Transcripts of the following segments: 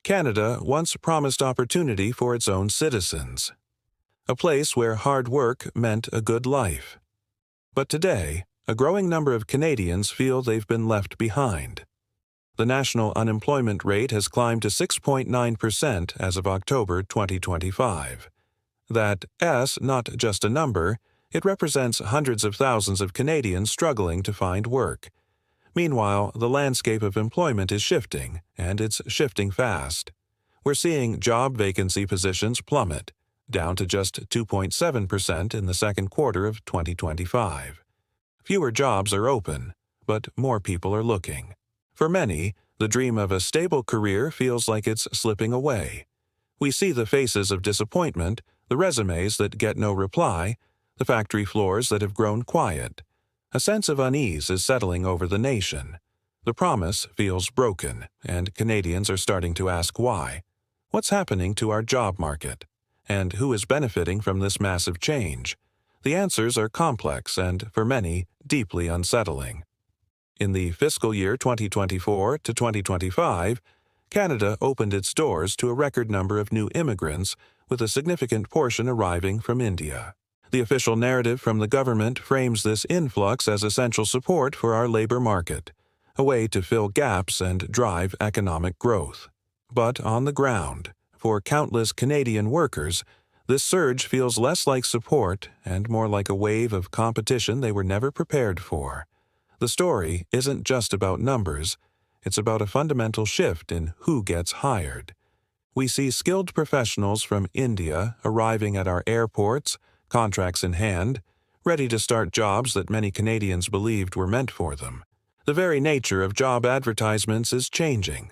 Canada once promised opportunity for its own citizens, a place where hard work meant a good life. But today, a growing number of Canadians feel they've been left behind. The national unemployment rate has climbed to 6.9% as of October 2025. That S, not just a number, it represents hundreds of thousands of Canadians struggling to find work. Meanwhile, the landscape of employment is shifting, and it's shifting fast. We're seeing job vacancy positions plummet, down to just 2.7% in the second quarter of 2025. Fewer jobs are open, but more people are looking. For many, the dream of a stable career feels like it's slipping away. We see the faces of disappointment, the resumes that get no reply, the factory floors that have grown quiet. A sense of unease is settling over the nation. The promise feels broken, and Canadians are starting to ask why. What's happening to our job market? And who is benefiting from this massive change? The answers are complex and, for many, deeply unsettling. In the fiscal year 2024 to 2025, Canada opened its doors to a record number of new immigrants, with a significant portion arriving from India. The official narrative from the government frames this influx as essential support for our labor market, a way to fill gaps and drive economic growth. But on the ground, for countless Canadian workers, this surge feels less like support and more like a wave of competition they were never prepared for. The story isn't just about numbers, it's about a fundamental shift in who gets hired. We see skilled professionals from India arriving at our airports, contracts in hand, ready to start jobs that many Canadians believed were meant for them. The very nature of job advertisements is changing.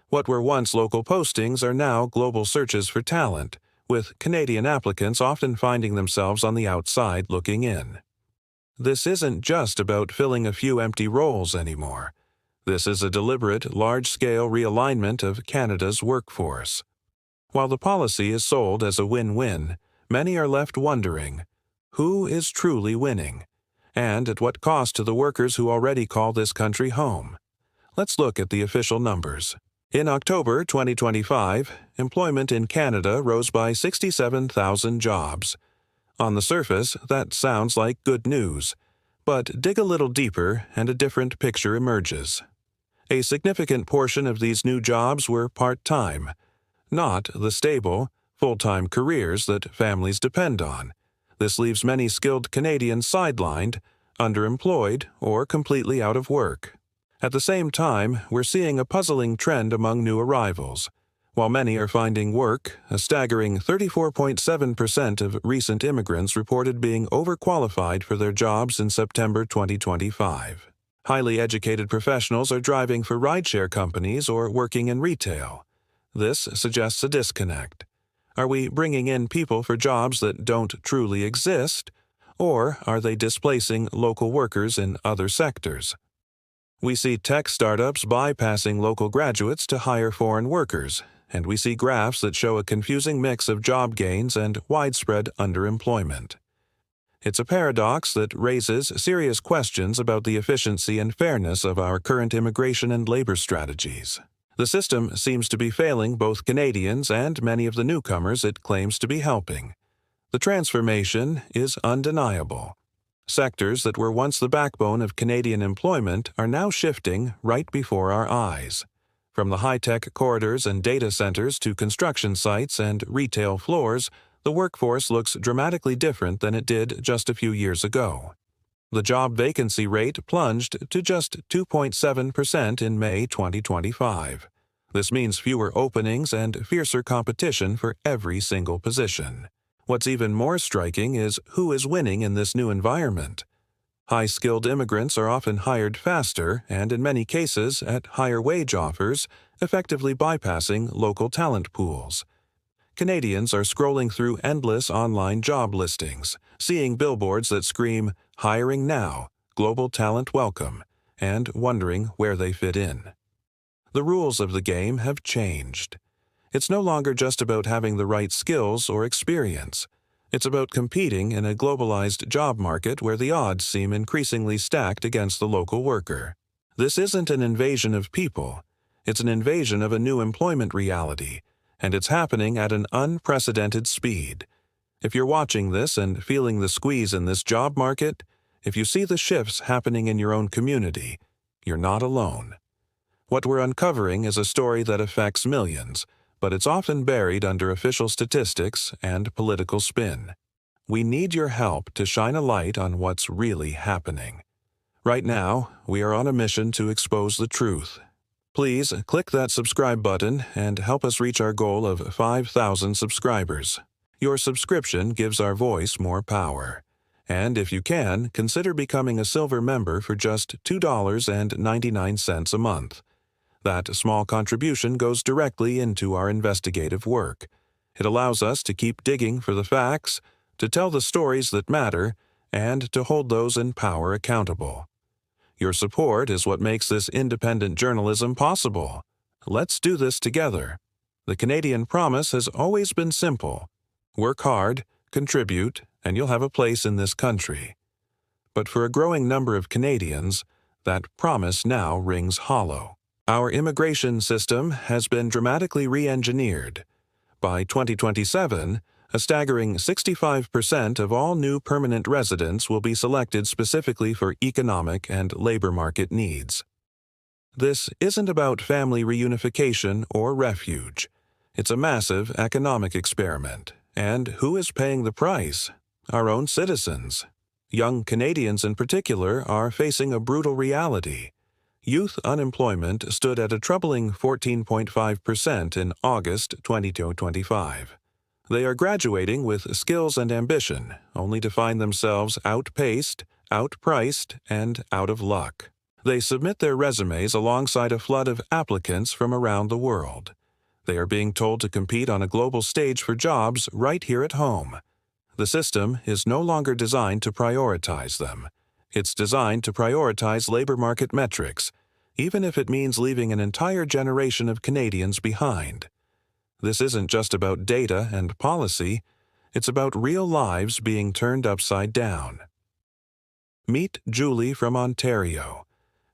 What were once local postings are now global searches for talent, with Canadian applicants often finding themselves on the outside looking in. This isn't just about filling a few empty roles anymore. This is a deliberate, large-scale realignment of Canada's workforce. While the policy is sold as a win-win, many are left wondering, who is truly winning? And at what cost to the workers who already call this country home? Let's look at the official numbers. In October 2025, employment in Canada rose by 67,000 jobs. On the surface, that sounds like good news, but dig a little deeper and a different picture emerges. A significant portion of these new jobs were part-time, not the stable, full-time careers that families depend on. This leaves many skilled Canadians sidelined, underemployed, or completely out of work. At the same time, we're seeing a puzzling trend among new arrivals. While many are finding work, a staggering 34.7% of recent immigrants reported being overqualified for their jobs in September 2025. Highly educated professionals are driving for rideshare companies or working in retail. This suggests a disconnect. Are we bringing in people for jobs that don't truly exist, or are they displacing local workers in other sectors? We see tech startups bypassing local graduates to hire foreign workers, and we see graphs that show a confusing mix of job gains and widespread underemployment. It's a paradox that raises serious questions about the efficiency and fairness of our current immigration and labor strategies. The system seems to be failing both Canadians and many of the newcomers it claims to be helping. The transformation is undeniable. Sectors that were once the backbone of Canadian employment are now shifting right before our eyes. From the high-tech corridors and data centers to construction sites and retail floors, the workforce looks dramatically different than it did just a few years ago. The job vacancy rate plunged to just 2.7% in May 2025. This means fewer openings and fiercer competition for every single position. What's even more striking is who is winning in this new environment. High-skilled immigrants are often hired faster and, in many cases, at higher wage offers, effectively bypassing local talent pools. Canadians are scrolling through endless online job listings, seeing billboards that scream, "Hiring now, global talent welcome," and wondering where they fit in. The rules of the game have changed. It's no longer just about having the right skills or experience. It's about competing in a globalized job market where the odds seem increasingly stacked against the local worker. This isn't an invasion of people. It's an invasion of a new employment reality, and it's happening at an unprecedented speed. If you're watching this and feeling the squeeze in this job market, if you see the shifts happening in your own community, you're not alone. What we're uncovering is a story that affects millions, but it's often buried under official statistics and political spin. We need your help to shine a light on what's really happening. Right now, we are on a mission to expose the truth. Please click that subscribe button and help us reach our goal of 5,000 subscribers. Your subscription gives our voice more power. And if you can, consider becoming a silver member for just $2.99 a month. That small contribution goes directly into our investigative work. It allows us to keep digging for the facts, to tell the stories that matter, and to hold those in power accountable. Your support is what makes this independent journalism possible. Let's do this together. The Canadian promise has always been simple. Work hard, contribute, and you'll have a place in this country. But for a growing number of Canadians, that promise now rings hollow. Our immigration system has been dramatically re-engineered. By 2027, a staggering 65% of all new permanent residents will be selected specifically for economic and labor market needs. This isn't about family reunification or refuge. It's a massive economic experiment. And who is paying the price? Our own citizens. Young Canadians in particular are facing a brutal reality. Youth unemployment stood at a troubling 14.5% in August 2025. They are graduating with skills and ambition, only to find themselves outpaced, outpriced, and out of luck. They submit their resumes alongside a flood of applicants from around the world. They are being told to compete on a global stage for jobs right here at home. The system is no longer designed to prioritize them. It's designed to prioritize labor market metrics, even if it means leaving an entire generation of Canadians behind. This isn't just about data and policy, it's about real lives being turned upside down. Meet Julie from Ontario.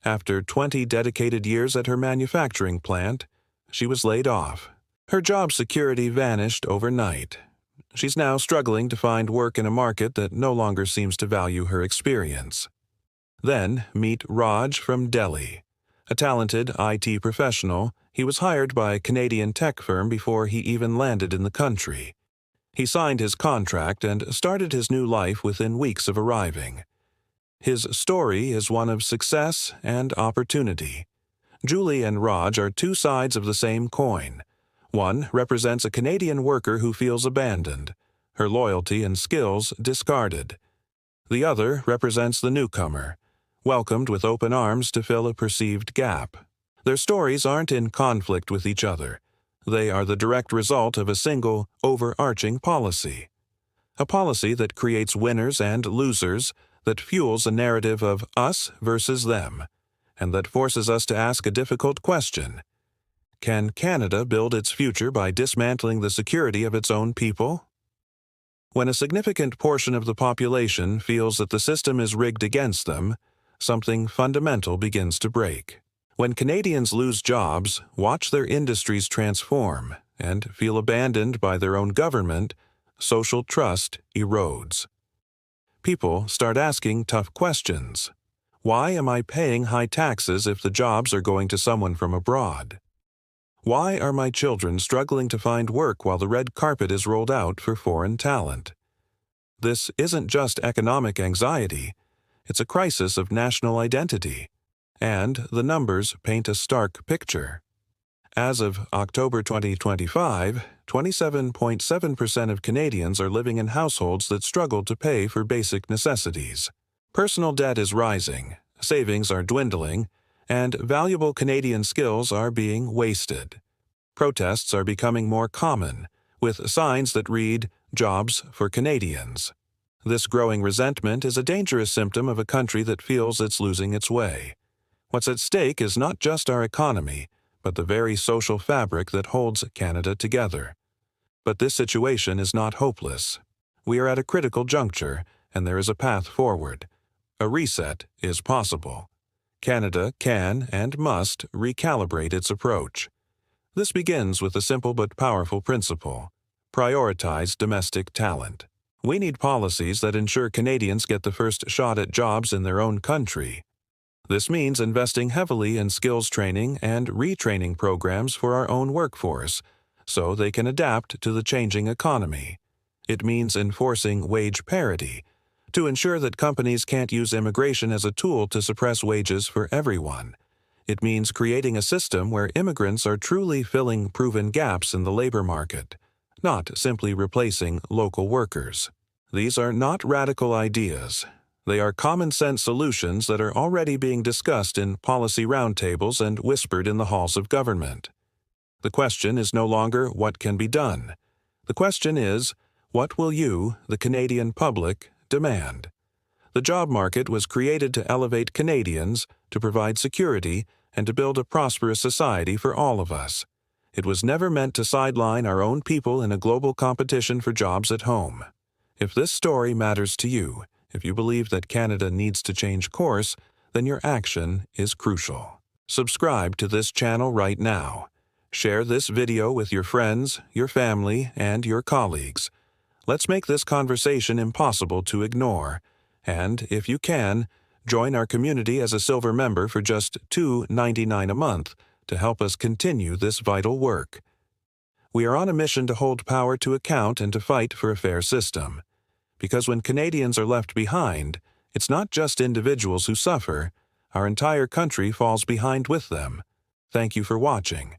After 20 dedicated years at her manufacturing plant, she was laid off. Her job security vanished overnight. She's now struggling to find work in a market that no longer seems to value her experience. Then meet Raj from Delhi. A talented IT professional, he was hired by a Canadian tech firm before he even landed in the country. He signed his contract and started his new life within weeks of arriving. His story is one of success and opportunity. Julie and Raj are two sides of the same coin. One represents a Canadian worker who feels abandoned, her loyalty and skills discarded. The other represents the newcomer, welcomed with open arms to fill a perceived gap. Their stories aren't in conflict with each other. They are the direct result of a single, overarching policy. A policy that creates winners and losers, that fuels a narrative of us versus them, and that forces us to ask a difficult question. Can Canada build its future by dismantling the security of its own people? When a significant portion of the population feels that the system is rigged against them, something fundamental begins to break. When Canadians lose jobs, watch their industries transform, and feel abandoned by their own government, social trust erodes. People start asking tough questions. Why am I paying high taxes if the jobs are going to someone from abroad? Why are my children struggling to find work while the red carpet is rolled out for foreign talent? This isn't just economic anxiety. It's a crisis of national identity, and the numbers paint a stark picture. As of October 2025, 27.7% of Canadians are living in households that struggle to pay for basic necessities. Personal debt is rising, savings are dwindling, and valuable Canadian skills are being wasted. Protests are becoming more common, with signs that read, "Jobs for Canadians." This growing resentment is a dangerous symptom of a country that feels it's losing its way. What's at stake is not just our economy, but the very social fabric that holds Canada together. But this situation is not hopeless. We are at a critical juncture, and there is a path forward. A reset is possible. Canada can and must recalibrate its approach. This begins with a simple but powerful principle: prioritize domestic talent. We need policies that ensure Canadians get the first shot at jobs in their own country. This means investing heavily in skills training and retraining programs for our own workforce, so they can adapt to the changing economy. It means enforcing wage parity, to ensure that companies can't use immigration as a tool to suppress wages for everyone. It means creating a system where immigrants are truly filling proven gaps in the labor market, not simply replacing local workers. These are not radical ideas. They are common-sense solutions that are already being discussed in policy roundtables and whispered in the halls of government. The question is no longer what can be done. The question is, what will you, the Canadian public, demand? The job market was created to elevate Canadians, to provide security, and to build a prosperous society for all of us. It was never meant to sideline our own people in a global competition for jobs at home. If this story matters to you, if you believe that Canada needs to change course, then your action is crucial. Subscribe to this channel right now. Share this video with your friends, your family, and your colleagues. Let's make this conversation impossible to ignore. And, if you can, join our community as a silver member for just $2.99 a month to help us continue this vital work. We are on a mission to hold power to account and to fight for a fair system. Because when Canadians are left behind, it's not just individuals who suffer, our entire country falls behind with them. Thank you for watching.